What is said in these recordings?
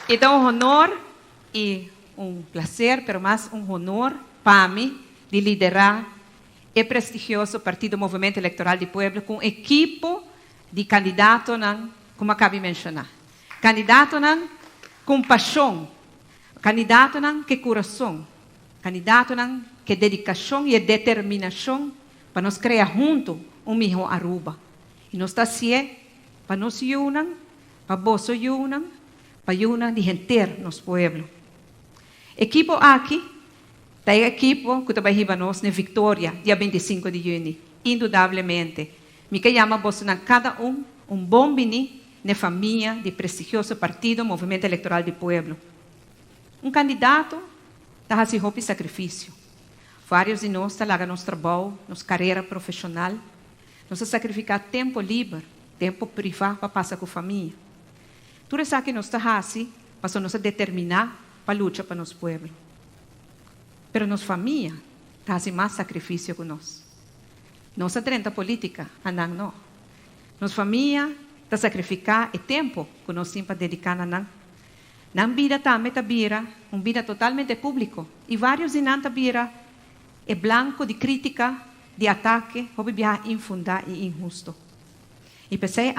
Então, um honor e um prazer, pero mais um honor para mim de liderar o prestigioso Partido Movimento Eleitoral do Pueblo com equipe de candidatos, como acabei de mencionar. Candidatos com paixão, candidatos que coração, candidatos que dedicação e determinação para nos criar juntos melhor Aruba. E nós estamos aqui para nos unir, para vos unir, para unir de gente nos pueblo. Equipo aqui, da equipo que vai receber nós na Vitória, dia 25 de junho, indudablemente. Me que chama vos cada bom bini na família de prestigioso partido Movimento Eleitoral do Pueblo. Candidato está a se sacrifício. Vários de nós estão lá no trabalho, nossa carreira profissional, nós sacrificar tempo livre, tempo privado para passar com a família. Tudo isso que nós estamos assim, para nós determinar para lutar para nosso povo. Mas nossa família está fazendo mais sacrifício que nós. Nossa trenta política, não. Nossa família está sacrificar o tempo que nós temos para dedicar a não. Na vida também está uma vida totalmente pública. E vários de nós está é blanco de crítica, de ataque, houve infundado e injusto. E pensei,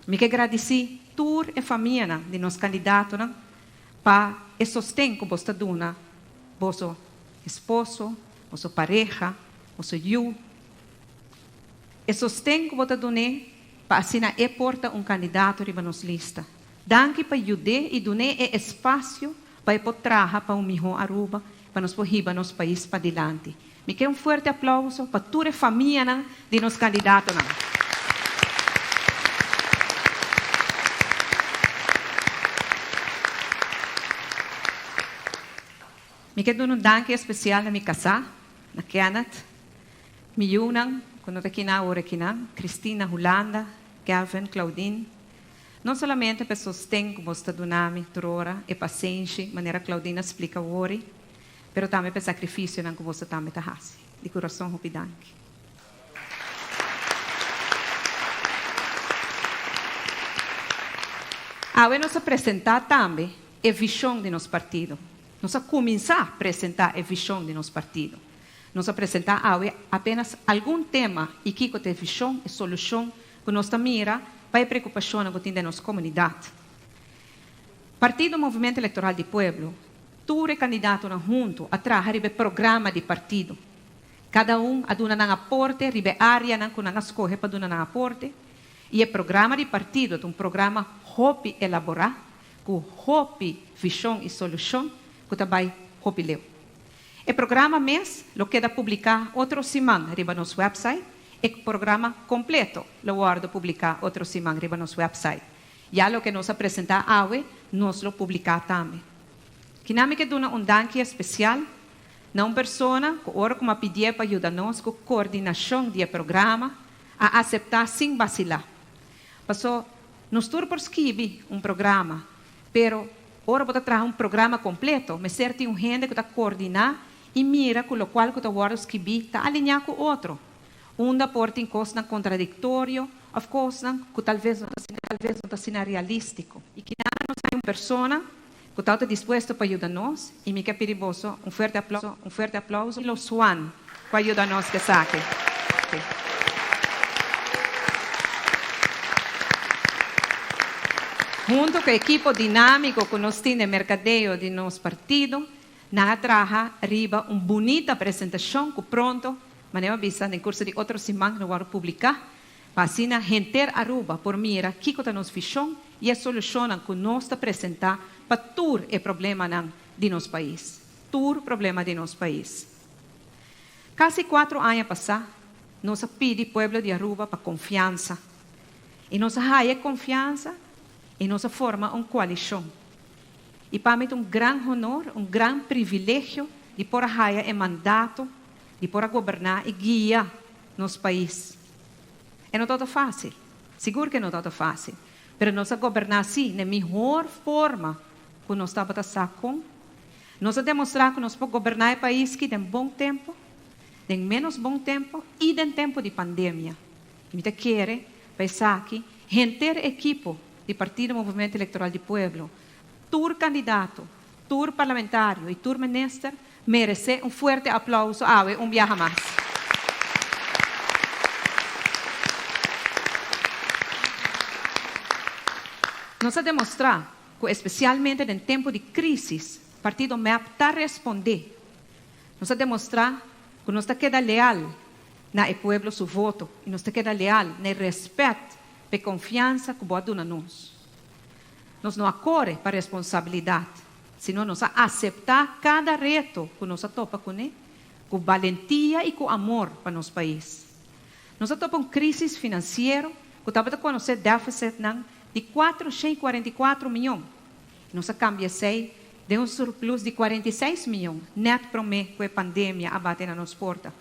me que agradeci toda a família de nossos candidatos para o sustento que você dá, vosso esposo, vossa pareja, vosso eu. O sustento que você dá para assinar e porta candidato para nossa lista. Danke para ajudar e dar espaço para poder trabalhar para melhor Aruba, para nos levar nosso país para adiante. Me quero forte aplauso para toda a família de nossos candidatos. Me quero dar danke especial na minha casa, na Kenneth, me unam, quando aqui na hora aqui na, Cristina, Holanda, Gavin, Claudine. Não somente para sustento que você dá trora e paciência, maneira Claudina explica hoje, mas também para sacrifício que você também está fazendo. De coração, rapidamente. Agora, nós apresentar também a visão de nosso partido. Nós começar a apresentar a visão de nosso partido. Nós apresentar apenas algum tema e que tem visão e solução que nós mira para a preocupação que tem da nossa comunidade. Partido Movimento Eleitoral do Pueblo, todos os candidatos juntos a trabalhar o programa de partido. Cada a dar um aporte, a área que não escolhe para dar um aporte. E o programa de partido é programa hope elaborar, com hope visão e solução, que também hope leu. O programa mês, lo queda publicar outra semana no nosso website. O programa completo lo guardo publicar outra semana no nosso website. Já o que nos apresentar hoje, nós lo publicar também. Queremos que dê danke especial a uma pessoa que ora como pedir para ajudar-nos com a coordenação do programa a aceitar sem vacilar. Passou, nós estamos por escrever programa, pero ora para trazer programa completo, mas certo gente que está coordenar e mira com o qual que está guarda escrever está alinhado com o outro. Da porta em coisa contraditório, of course, que talvez não está sendo realístico. E que não é uma pessoa que está disposta para ajudar-nos, e me quer pedir um forte aplauso, e o Swan, para ajudar-nos que saque. Junto com a equipe dinâmica que nós temos no mercadeio de nosso partido, nós trabalhamos arriba uma bonita apresentação que pronto, mas eu avisa no curso de outra semana que vamos publicar, para assim a gente Aruba por mira que está nos visão e a solução que nós apresentar para todo o problema de nosso país. Todo o problema de nosso país. Quase 4 anos passados, nós pedimos ao povo de Aruba para confiança. E nós damos confiança e nós formamos uma coalição. E para mim é um grande honor, um grande privilégio de por raia e mandato de por governar e guiar nosso país. E não é todo fácil, seguro que não é todo fácil, mas nós governar assim, na melhor forma que nós estamos com. Nós demonstrar que nós podemos governar o país que tem bom tempo, tem menos bom tempo e tem tempo de pandemia. E me quer pensar que gente equipo do Partido Movimento Eleitoral do Pueblo tu candidato, tu parlamentario e tu ministro merece um forte aplauso um viaje mais. Nós a demonstrar que, especialmente em tempo de crise, o Partido MEP está a responder. Nós a demonstrar que nós queda leal na o povo seu voto e nós queda leal no respeito e confiança que pode dar nós. Nós não acorre para responsabilidade, senão nós aceitar cada reto que nós topa com ele, com valentia e com amor para nosso país. Nós topa uma crise financeira que estava a conhecer déficit de 444 milhões. Nós cambiamos de um surplus de 46 milhões, net para mês, com a pandemia abate na nossa porta.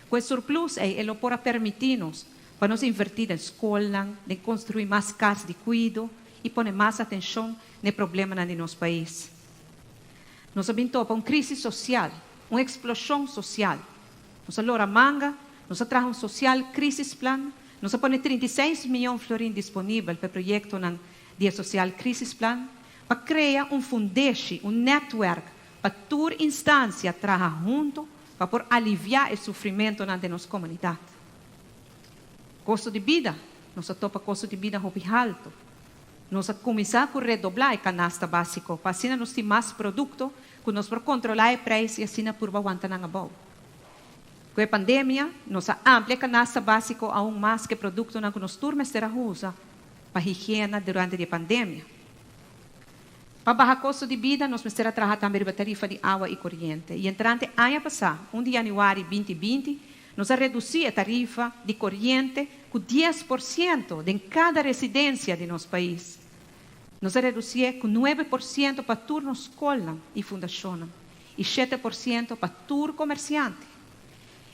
Com o surplus, ele pode permitir-nos para nos invertir na escola, de construir mais casas de cuidado e pôr mais atenção no problema no nosso país. Nós vimos para uma crise social, uma explosão social. Nós lora manga, nós trazemos um social crisis plan, nós põe 36 milhões de florins disponíveis para o projeto de social crisis plan, para criar um fundation, um network, para toda instância trabalhar junto, para aliviar o sofrimento na nossa comunidade. Custo de vida, nós topa custo de vida alto. Nós começamos a redobrar a canasta básica, para assim nós ter mais produto, que nós podemos controlar o preço e assim por aguentar na boa. Com a pandemia, nós amplia a canasta básica aún mais que produto que nós turmas terá usa para a higiene durante a pandemia. Para baixar o custo de vida, nós precisamos trabalhar também a tarifa de água e corrente. E entrante ano passado, 1 de janeiro de 2020, nós reduzimos a tarifa de corrente com 10% em cada residência de nosso país. Nós reduzimos com 9% para toda escola e fundação e 7% para todo comerciante.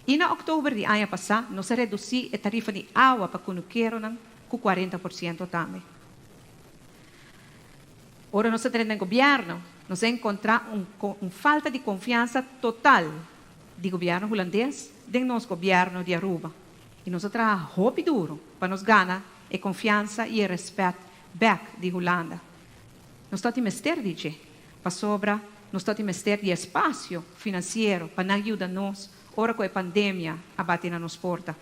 E em outubro de ano passado, nós reduzimos a tarifa de água para Cunuqueiro com 40% também. Agora, nós temos no governo, nós encontramos uma falta de confiança total do governo holandês de nosso governo de Aruba. E nós trabalhamos duro para nos ganhar a confiança e o respeito back de Holanda. Nós temos que dizer, para sobra, nós temos que ter espaço financeiro para ajudar-nos, ora com a pandemia, a bater na nossa porta.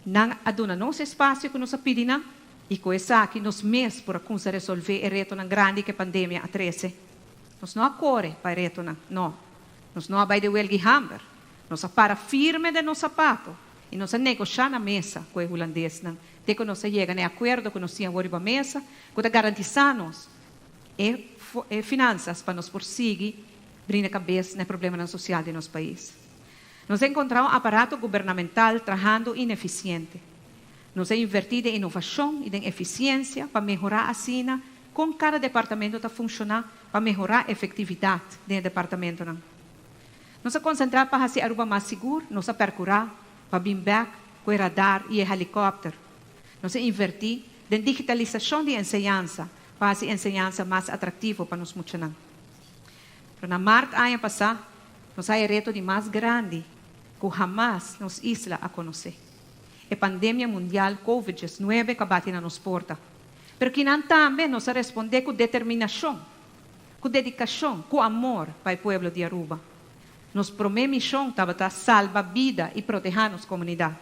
Não aduna-nos espaço que nós pedimos, e com isso aqui, nós mesmos por resolver o reto grande que a pandemia atrese. Nós não acorre para o reto, não. Nós não vai de huelga e hammer. Nós para firme de nosso sapato. E nós negociar na mesa com o holandês. Até que nós chegamos a acordo que nós tínhamos na mesa, que garantizamos finanças para nos prosseguir, abrir a cabeça no problema social de nosso país. Nós encontramos um aparato governamental trabalhando ineficiente. Nós invertido em inovação e em eficiência para melhorar a sina, com cada departamento está funcionando para melhorar a efetividade do departamento. Nós concentramos para fazer Aruba mais seguro, nós percurar para beamback, com o radar e o helicóptero. Nós invertir em digitalização de ensinança para fazer a ensinança mais atrativa para nós muitos. Na março do ano passado, nós temos o reto de mais grande que jamais nos isla a conhecer. A pandemia mundial COVID-19 que bate na nossa porta. Mas que também nós responder com determinação, com dedicação, com amor para o povo de Aruba. Nossa primeira missão estava a salvar a vida e proteger nossa comunidade.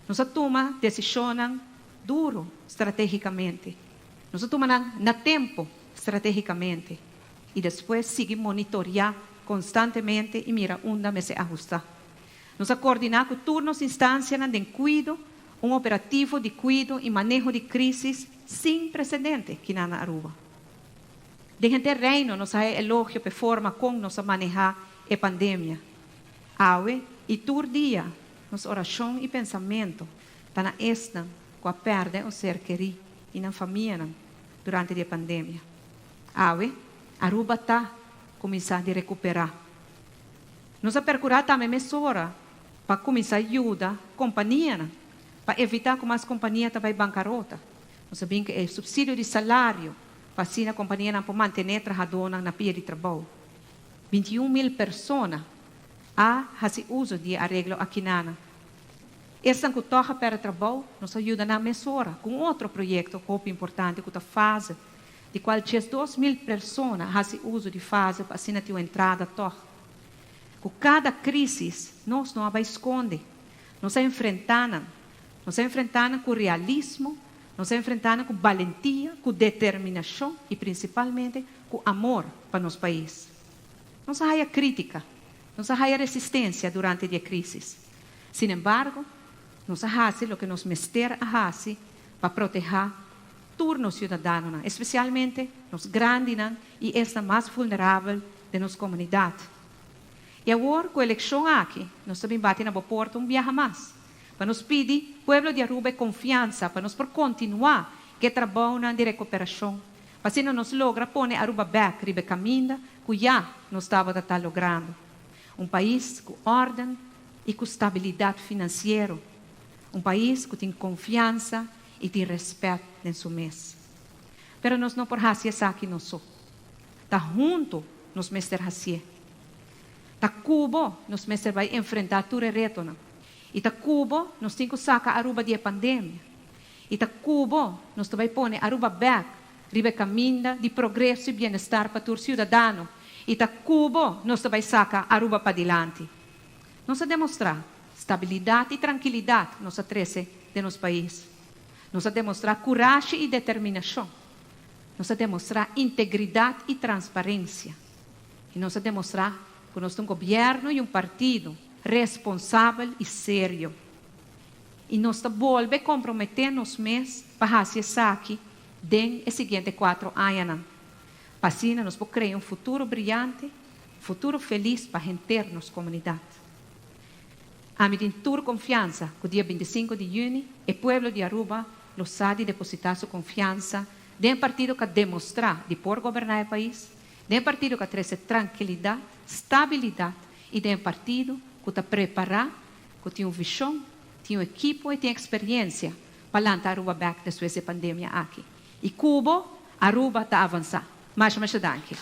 Nós tomamos decisões duro estrategicamente. Nós tomamos na tempo estrategicamente. E depois seguimos monitorear constantemente e mirar onde se ajustar. Nós coordinamos com todas as instâncias de cuidado, um operativo de cuidado e manejo de crises sem precedentes aqui na Aruba. Desde o reino, nós temos elogio para a forma como nós manejamos a pandemia. Aue e todo dia, nossa oração e pensamento estão na esta com a perda do ser querido e na família durante a pandemia. Aue, Aruba está começando a recuperar. Nós procuramos também mesura para começar a ajudar a companhia, para evitar que as companhias também bancarrota. Nós sabemos que o subsídio de salário para assim a companhia não pode manter trabalhadores na pia de trabalho. 21,000 pessoas fazem uso de arreglo aqui. Essa que toca para trabalho nos ajuda na mesura com outro projeto muito importante que está fase, de qual 2.000 pessoas fazem uso de fase para assim ter uma entrada toca. Com cada crise, nós não vamos esconder, nos enfrentamos com realismo, nos enfrentamos com valentia, com determinação e principalmente com amor para nosso país. Não se há crítica, não se há resistência durante a crise. Sin embargo, nos faz o que nos mester a fazer para proteger todos os cidadãos, especialmente os grandes e esta mais vulnerável de nossa comunidade. E agora, com a eleição aqui, nós também batemos na porta viaja mais, para nos pedir, povo de Aruba, confiança, para nos por continuar que trabalho de recuperação, para assim nos logra pôr Aruba back, ribe caminho, que já não estava logrando. Um país com ordem e com estabilidade financeira. Um país que tem confiança e tem respeito em seu mês. Pero nós não por fazer isso aqui não só. Está junto nos mestre fazer. Está Cuba nos mestre vai enfrentar todo o reto. E está Cuba nos tem que sacar Aruba da pandemia. E está Cuba nos vai pôr Aruba back, ribe caminho de progresso e bem-estar para todos os cidadãos. E está Cuba nos vai sacar Aruba para adiante. Nos demonstrar estabilidade e tranquilidade nos atrece de nosso país. Nos demonstrar coragem e determinação. Nos demonstrar integridade e transparência. E nos demonstrar que nós temos um governo e um partido responsável e sério. E nós voltamos a comprometer-nos mesmos para fazer isso aqui dentro dos seguintes 4 anos. Para assim nós podemos criar um futuro brilhante, futuro feliz para a gente ter nossa comunidade. A mim tem toda confiança que o dia 25 de junho, o povo de Aruba lo sabe depositar sua confiança de um partido que demonstrar de por governar o país, de um partido que traz tranquilidade, estabilidade e de um partido que está preparado, que tem uma visão, tem uma equipe e tem experiência para lançar Aruba back depois da pandemia aqui. E Cuba, Aruba está avançando. Mais danke.